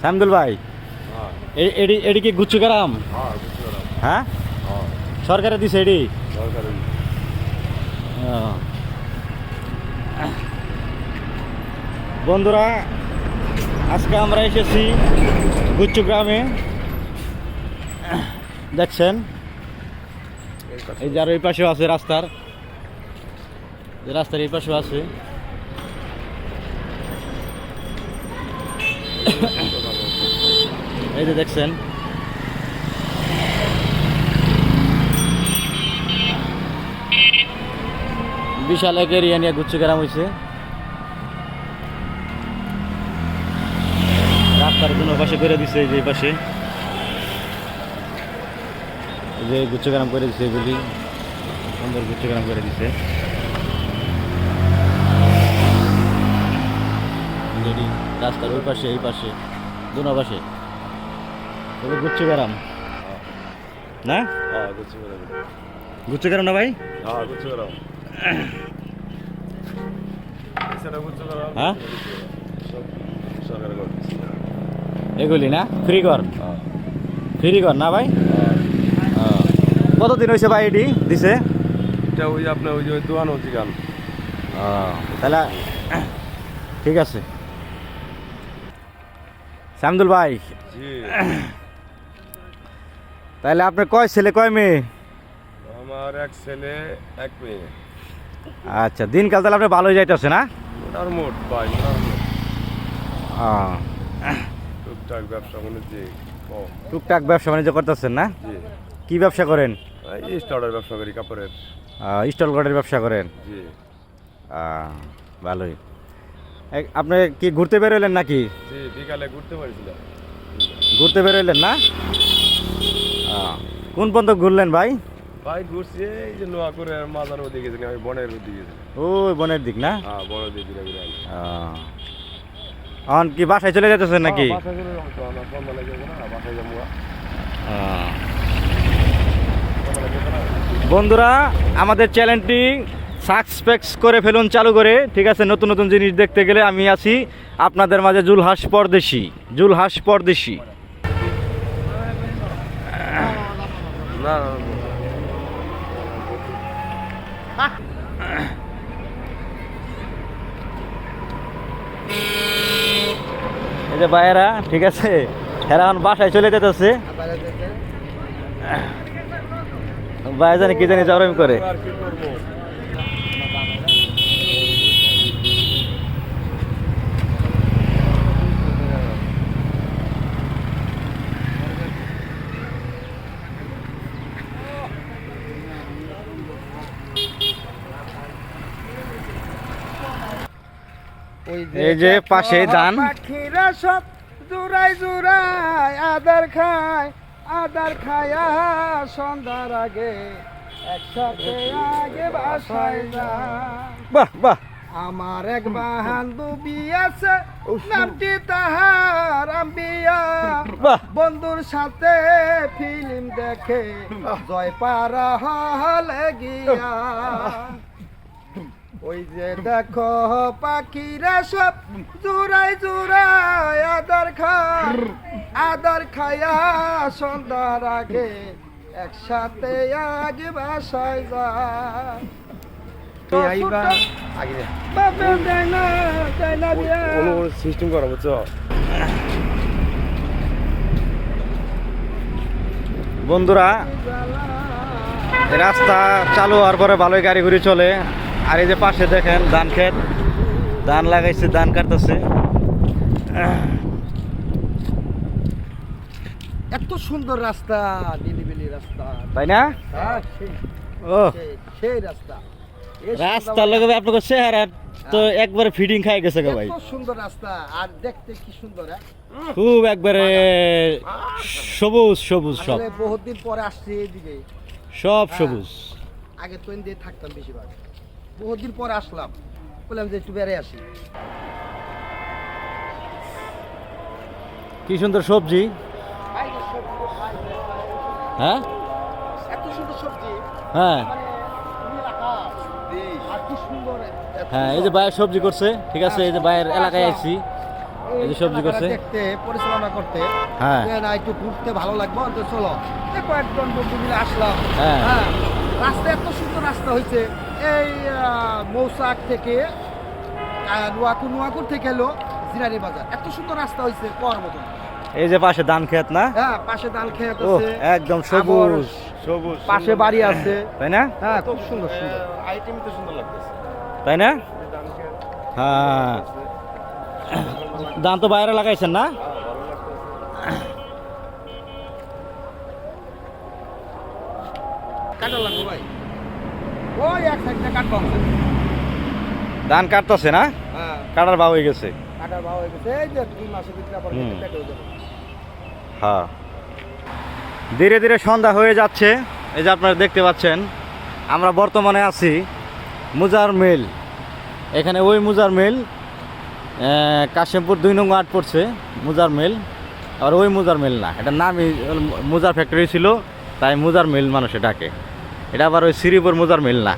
শামদুল ভাই, এডি কি গুচ্ছু গ্রাম? হ্যাঁ, সরকারে দিছে এডি। বন্ধুরা, আজকে আমরা এসেছি গুচ্ছু গ্রামে। দেখছেন এই যার এই পাশেও আছে, রাস্তার এই পাশেও আছে। এই যে দেখছেন, বিশাল এক এরিয়া নিয়ে গুচ্ছু গ্রাম হয়েছে। রাস্তার কোনো পাশে করে দিছে, যে পাশে যে গুচ্ছু গ্রাম করে দিছে, এগুলি সুন্দর গুচ্ছু গ্রাম করে দিছে। রাস্তার ওই পাশে, এই পাশে, দুনো পাশে গুচ্ছু গ্রাম না? গুচ্ছু গ্রাম না ভাই? হ্যাঁ, এগুলি না ফ্রি কর না ভাই? কতদিন হয়েছে ভাই এটি দিছে? আপনার ওই যে দোয়ান হচ্ছে গান। তাহলে ঠিক আছে। শামদুল ভাই, তাহলে আপনার কয় ছেলে কয় মেয়ে? আমার এক ছেলে এক মেয়ে। আচ্ছা, দিনকাল তাহলে আপনার ভালোই যাইতেছে না? মোট ভাই টুকটাক ব্যবসা বাণিজ্য টুকটাক ব্যবসা বাণিজ্য করতেছেন না? কি ব্যবসা করেন? স্টলের ব্যবসা করি, কাপড়ের স্টল গার্ডের ব্যবসা করেন? জি। ভালোই। আপনি কি ঘুরতে বেরোলেন নাকি? জি, বিকালে ঘুরতে পারছিলাম। ঘুরতে বেরোলেন না? কোন পর্যন্ত ঘুরলেন ভাই? ভাই ঘুরছি এই যে নোয়াপুরে মাজার ওদিকে গেছি, আমি বনের ওদিকে গেছি। ওই বনের দিক না? হ্যাঁ, বনের দিকে ঘুরে ঘুরে এখন কি বাসায় চলে যেতেছেন নাকি? বাসায় চলে যাবো তো, আমার সন্ধ্যালে যাবো না, বাসায় যাবো। বন্ধুরা, আমাদের চ্যানেলটি সাবস্ক্রাইব করে ফেলুন, চালু করে। ঠিক আছে, নতুন নতুন জিনিস দেখতে গেলে আমি আছি আপনাদের মাঝে, জুলহাস পরদেশি। না এই যে ভাইয়েরা, ঠিক আছে, এরা এখন বাসায় চলে যেতেছে। ভাই জানি কি জানি জরম করে। আর কি করবো? এই যে পাশে ধান, পাখিরা সব জোড়ায় জোড়ায় আদার খায়া সন্ধ্যার আগে একসাথে আগে বাসায় যায়। বাহ বাহ। আমার এক বান্ধবী আছে, নামটি তাহার আম্বিয়া। বাহ। বন্ধুর সাথে ফিল্ম দেখে জয় পারা হলে গিয়া। ওই যে দেখো পাখিরা সব জোড়ায় জোড়ায় আদার খায়া সন্ধ্যার আগে একসাথে আগে বাসায় যায়। সিস্টেম করা বুঝছো? বন্ধুরা, রাস্তা চালু হওয়ার পরে ভালোই গাড়ি ঘুরি চলে। আর এই যে পাশে দেখেন ধান ক্ষেত, ধান লাগাইছে, ধান কাটতেছে। এত সুন্দর রাস্তা, নিলিবিলি রাস্তা, তাই না? ও, সেই রাস্তা। রাস্তার লগে আপনাকে চেহারা তো একবারে ফিটিং খাই গেছে গো ভাই। এত সুন্দর রাস্তা, আর দেখতে কি সুন্দর। খুব একবারে সবুজ সব। বহুত দিন পরে আসছি এইদিকে, সব সবুজ। আগে তো দিয়ে থাকতাম বেশিরভাগ, বহুত দিন পরে আসলাম, বললাম যে একটু বেড়ে আসি। কি সুন্দর সবজি। হ্যাঁ, এত সুন্দর সবজি। হ্যাঁ আর কি সুন্দর। হ্যাঁ, এই যে বাইরের সবজি করছে, ঠিক আছে, এই যে বাইরের এলাকায় আছি। এই যে সবজি এলাকাটা করছে। দেখতে পরিচালনা করতে হ্যাঁ। যে না একটু ঘুরতে ভালো লাগবে তো চলো এই কয়েকজন বন্ধু মিলে আসলাম। হ্যাঁ। হ্যাঁ রাস্তা এত সুন্দর রাস্তা হয়েছে এই মৌসাক থেকে নোয়াকুর থেকে এলো জিরানি বাজার এত সুন্দর রাস্তা হয়েছে কর মতন। এই যে পাশে ধান ক্ষেত না? হ্যাঁ পাশে ধান খেত ও আছে একদম সবুজ, সবুজ পাশে বাড়ি আছে। তাই না? হ্যাঁ খুব সুন্দর সুন্দর। আইটেম তো সুন্দর লাগতেছে। তাই না? হ্যাঁ, ধান তো বাইরে লাগাইছেন না? কাটা লাগবো ভাই ওই এক সাইডটা কাটবো ধান কাটতেছে না? হ্যাঁ কাটার ভাব হয়ে গেছে। কাটার ভাও হয়ে গেছে এই যে 2 মাসের ভিতরে আবার হুম। কেটে হয়ে যাবে। হ্যাঁ, ধীরে ধীরে সন্ধ্যা হয়ে যাচ্ছে। এই যে আপনারা দেখতে পাচ্ছেন আমরা বর্তমানে আছি মুজার মিল। এখানে ওই মুজার মিল কাশিমপুর 2 নং ওয়ার্ড পড়ছে মুজার মিল। আর ওই মুজার মিল না, এটার নামই মুজার ফ্যাক্টরি ছিল, তাই মুজার মিল মানুষে ডাকে। এটা আবার ওই শ্রীপুর মুজার মিল না।